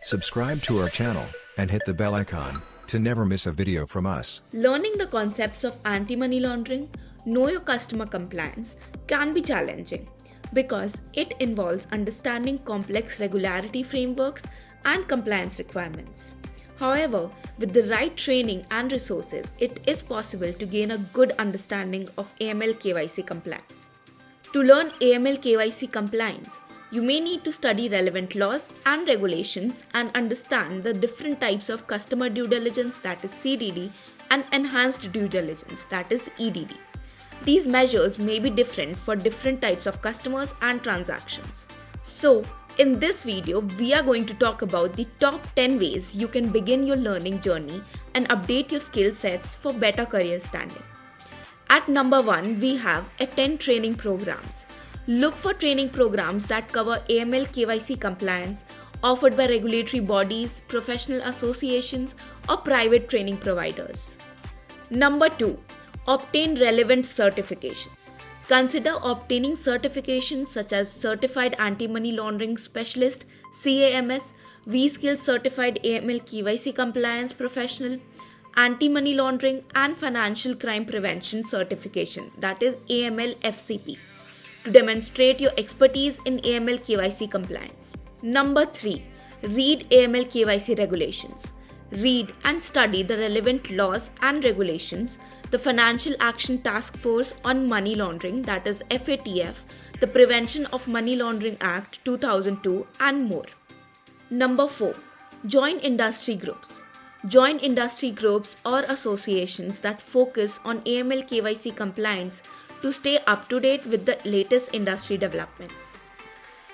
Subscribe to our channel and hit the bell icon to never miss a video from us. Learning the concepts of anti-money laundering, know your customer compliance can be challenging because it involves understanding complex regularity frameworks and compliance requirements. However, with the right training and resources, it is possible to gain a good understanding of AML KYC compliance. To learn AML KYC compliance, you may need to study relevant laws and regulations and understand the different types of customer due diligence, that is CDD, and enhanced due diligence, that is EDD. These measures may be different for different types of customers and transactions. So, in this video, we are going to talk about the top 10 ways you can begin your learning journey and update your skill sets for better career standing. At number 1, we have attend training programs. Look for training programs that cover AML KYC compliance offered by regulatory bodies, professional associations, or private training providers. Number 2, obtain relevant certifications. Consider obtaining certifications such as Certified Anti-Money Laundering Specialist (CAMS), V-Skills Certified AML KYC Compliance Professional, Anti-Money Laundering and Financial Crime Prevention Certification, that is AML FCP, to demonstrate your expertise in AML KYC compliance. Number 3, read AML KYC regulations. Read and study the relevant laws and regulations, the Financial Action Task Force on Money Laundering, that is FATF, the Prevention of Money Laundering Act 2002, and more. Number 4, join industry groups. Join industry groups or associations that focus on AML KYC compliance to stay up to date with the latest industry developments.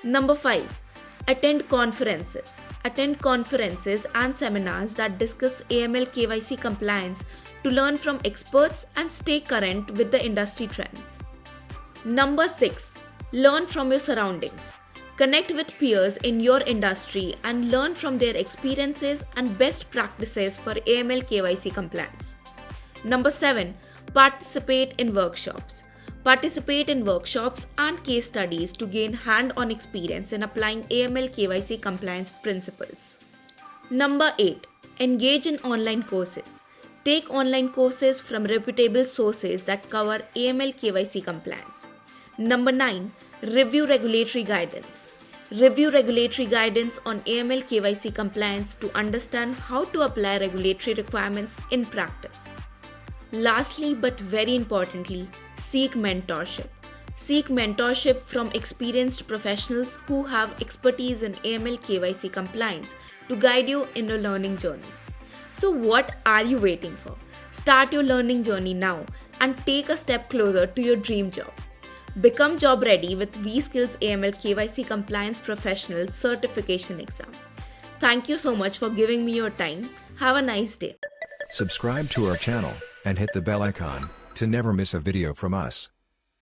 Number 5, attend conferences. Attend conferences and seminars that discuss AML KYC compliance to learn from experts and stay current with the industry trends. Number 6, learn from your surroundings. Connect with peers in your industry and learn from their experiences and best practices for AML KYC compliance. Number 7, participate in workshops. Participate in workshops and case studies to gain hand-on experience in applying AML KYC compliance principles. Number 8, engage in online courses. Take online courses from reputable sources that cover AML KYC compliance. Number 9, review regulatory guidance. Review regulatory guidance on AML KYC compliance to understand how to apply regulatory requirements in practice. Lastly, but very importantly, seek mentorship. Seek mentorship from experienced professionals who have expertise in AML KYC compliance to guide you in your learning journey. So what are you waiting for? Start your learning journey now and take a step closer to your dream job. Become job ready with V-Skills AML KYC Compliance Professional Certification Exam. Thank you so much for giving me your time. Have a nice day. Subscribe to our channel and hit the bell icon to never miss a video from us.